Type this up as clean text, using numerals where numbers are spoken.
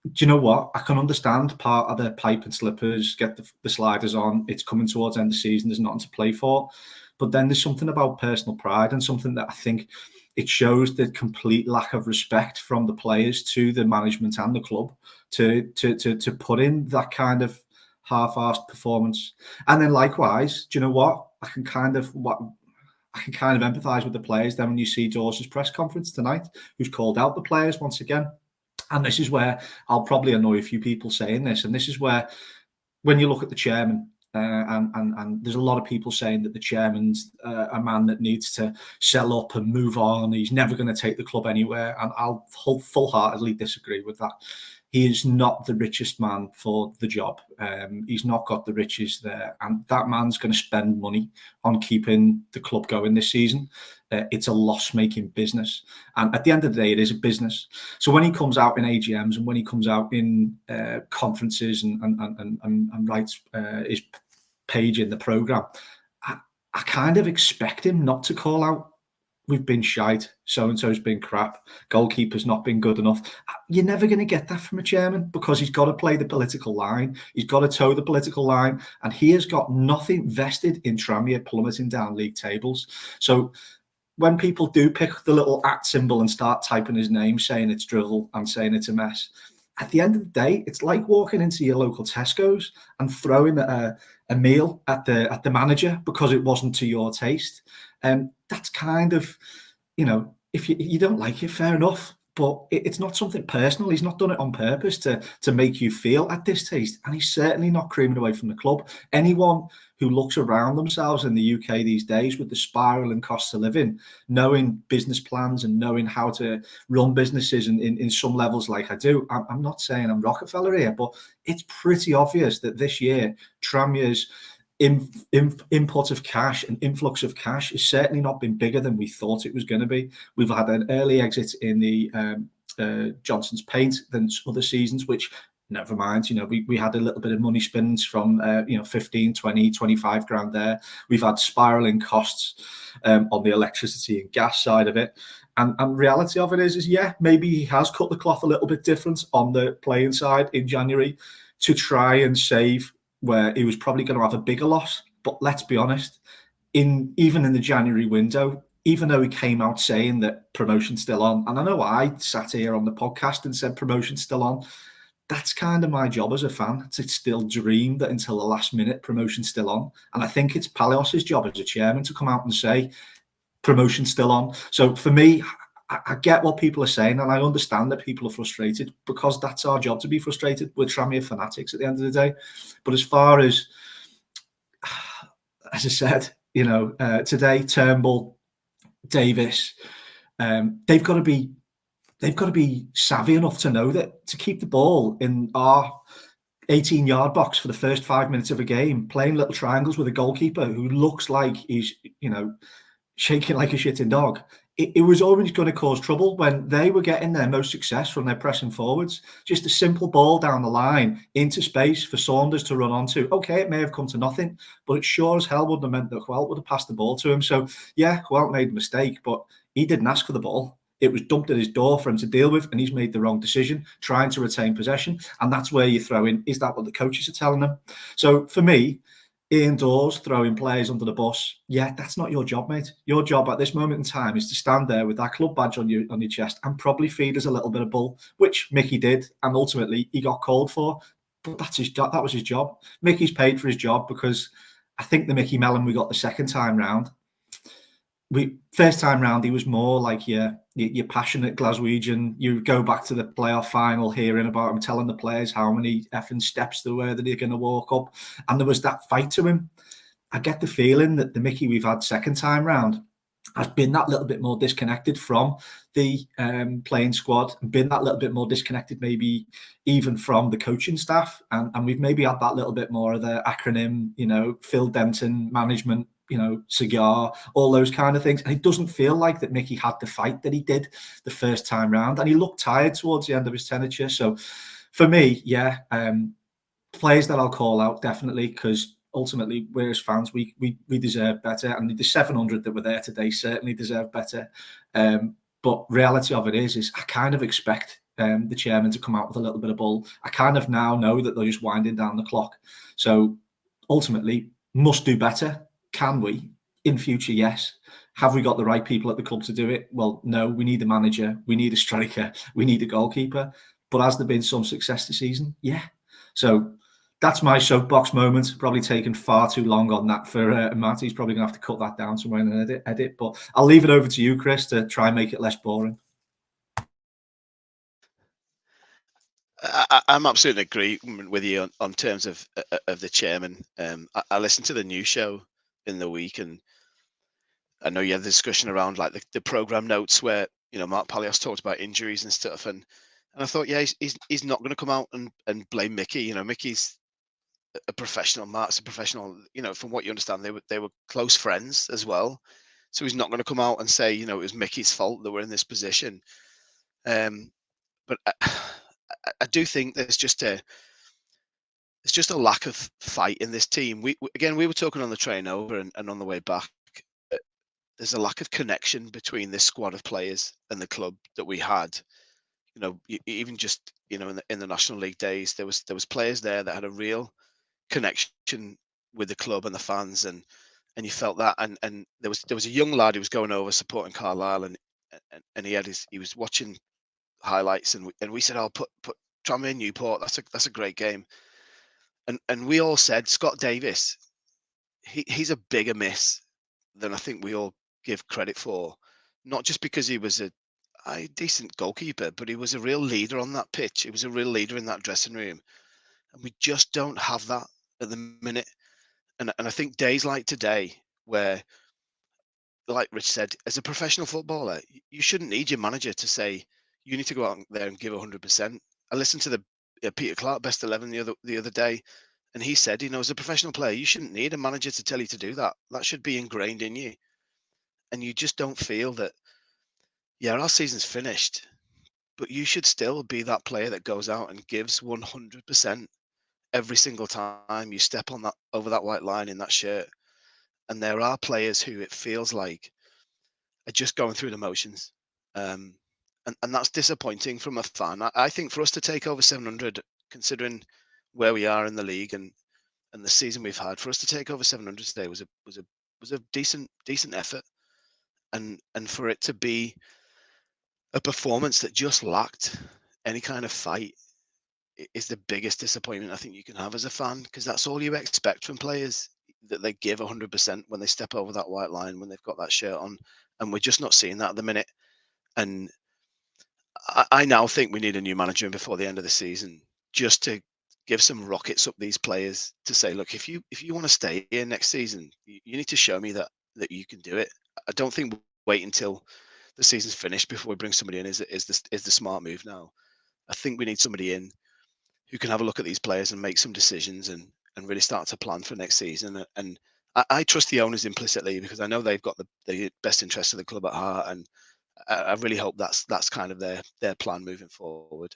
Do you know what? I can understand part of the pipe and slippers, get the sliders on. It's coming towards the end of the season. There's nothing to play for. But then there's something about personal pride and something that I think it shows the complete lack of respect from the players to the management and the club to put in that kind of half-assed performance. And then likewise, do you know what? I can kind of empathise with the players then when you see Dawes' press conference tonight, who's called out the players once again. And this is where I'll probably annoy a few people saying this. And this is where, when you look at the chairman, and there's a lot of people saying that the chairman's a man that needs to sell up and move on. He's never going to take the club anywhere. And I'll full-heartedly disagree with that. He is not the richest man for the job. He's not got the riches there. And that man's going to spend money on keeping the club going this season. It's a loss-making business. And at the end of the day, it is a business. So when he comes out in AGMs and when he comes out in conferences and writes his page in the programme, I kind of expect him not to call out, we've been shite, so-and-so's been crap, goalkeeper's not been good enough. You're never going to get that from a chairman because he's got to play the political line. He's got to toe the political line. And he has got nothing vested in Tranmere plummeting down league tables. So when people do pick the little @ symbol and start typing his name, saying it's drivel and saying it's a mess, at the end of the day, it's like walking into your local Tesco's and throwing a meal at the manager because it wasn't to your taste. And that's kind of, if you don't like it, fair enough. But it's not something personal. He's not done it on purpose to make you feel at distaste. And he's certainly not creaming away from the club. Anyone who looks around themselves in the UK these days with the spiralling costs of living, knowing business plans and knowing how to run businesses in some levels like I do, I'm not saying I'm Rockefeller here, but it's pretty obvious that this year, Tranmere's input of cash and influx of cash has certainly not been bigger than we thought it was going to be. We've had an early exit in the Johnson's Paint than other seasons, which never mind, we had a little bit of money spins from 15, 20, 25 grand there. We've had spiraling costs on the electricity and gas side of it. And reality of it is yeah, maybe he has cut the cloth a little bit different on the playing side in January to try and save where he was probably going to have a bigger loss. But let's be honest, even in the January window, even though he came out saying that promotion's still on, and I know I sat here on the podcast and said promotion's still on, that's kind of my job as a fan, to still dream that until the last minute promotion's still on. And I think it's Palios's job as a chairman to come out and say promotion's still on. So for me, I get what people are saying, and I understand that people are frustrated because that's our job to be frustrated. We're Tranmere fanatics at the end of the day. But as far as I said, today, Turnbull, Davies, they've got to be savvy enough to know that to keep the ball in our 18-yard box for the first 5 minutes of a game, playing little triangles with a goalkeeper who looks like he's, shaking like a shitting dog. It was always going to cause trouble when they were getting their most success from their pressing forwards. Just a simple ball down the line into space for Saunders to run onto. Okay, it may have come to nothing, but it sure as hell wouldn't have meant that Huelt would have passed the ball to him. So, yeah, Huelt made a mistake, but he didn't ask for the ball. It was dumped at his door for him to deal with, and he's made the wrong decision, trying to retain possession. And that's where you throw in, is that what the coaches are telling them? So, for me, Ian Dawes throwing players under the bus, yeah, that's not your job, mate. Your job at this moment in time is to stand there with that club badge on your chest and probably feed us a little bit of bull, which Mickey did, and ultimately he got called for. But that's his job. That was his job. Mickey's paid for his job because I think the Mickey Mellon we got the second time round, first time round, he was more like your passionate Glaswegian. You go back to the playoff final, hearing about him telling the players how many effing steps there were that they're going to walk up, and there was that fight to him. I get the feeling that the Mickey we've had second time round has been that little bit more disconnected from the playing squad, and been that little bit more disconnected maybe even from the coaching staff, and we've maybe had that little bit more of the acronym, Phil Denton management, cigar, all those kind of things. And it doesn't feel like that Mickey had the fight that he did the first time round, and he looked tired towards the end of his tenure. So for me, yeah, players that I'll call out definitely, because ultimately we're as fans, we deserve better, and the 700 that were there today certainly deserve better. But reality of it is I kind of expect the chairman to come out with a little bit of bull. I kind of now know that they're just winding down the clock. So ultimately, must do better. Can we? In future, yes. Have we got the right people at the club to do it? Well, no. We need a manager. We need a striker. We need a goalkeeper. But has there been some success this season? Yeah. So that's my soapbox moment. Probably taken far too long on that for Matt. He's probably going to have to cut that down somewhere in an edit. But I'll leave it over to you, Chris, to try and make it less boring. I'm absolutely agree with you on terms of the chairman. I listened to the news show in the week, and I know you had the discussion around like the program notes where Mark Palios talked about injuries and stuff, and I thought, yeah, he's not going to come out and blame Mickey. Mickey's a professional. Mark's a professional. From what you understand, they were close friends as well. So he's not going to come out and say, it was Mickey's fault that we're in this position. But I do think there's just a lack of fight in this team. We were talking on the train over and on the way back. There's a lack of connection between this squad of players and the club that we had. Even just in the National League days, there was players there that had a real connection with the club and the fans, and you felt that. And there was a young lad who was going over supporting Carlisle, and he was watching highlights, and we said, "Oh, put Tranmere Newport. That's a great game." And we all said Scott Davis, he's a bigger miss than I think we all give credit for. Not just because he was a decent goalkeeper, but he was a real leader on that pitch. He was a real leader in that dressing room, and we just don't have that at the minute. And I think days like today, where, like Rich said, as a professional footballer, you shouldn't need your manager to say you need to go out there and give 100%. I listened to the Peter Clark best 11 the other day, and he said, as a professional player, you shouldn't need a manager to tell you to do that. That should be ingrained in you. And you just don't feel that, yeah, our season's finished, but you should still be that player that goes out and gives 100% every single time you step on that over that white line in that shirt. And there are players who it feels like are just going through the motions. And that's disappointing from a fan. I think for us to take over 700, considering where we are in the league and the season we've had, for us to take over 700 today was a decent effort, and for it to be a performance that just lacked any kind of fight is the biggest disappointment I think you can have as a fan, because that's all you expect from players, that they give 100% when they step over that white line, when they've got that shirt on, and we're just not seeing that at the minute. And I now think we need a new manager before the end of the season, just to give some rockets up these players to say, look, if you want to stay here next season, you need to show me that you can do it. I don't think we'll wait until the season's finished before we bring somebody in is the smart move now. I think we need somebody in who can have a look at these players and make some decisions and really start to plan for next season. And I trust the owners implicitly, because I know they've got the best interests of the club at heart, and I really hope that's kind of their plan moving forward.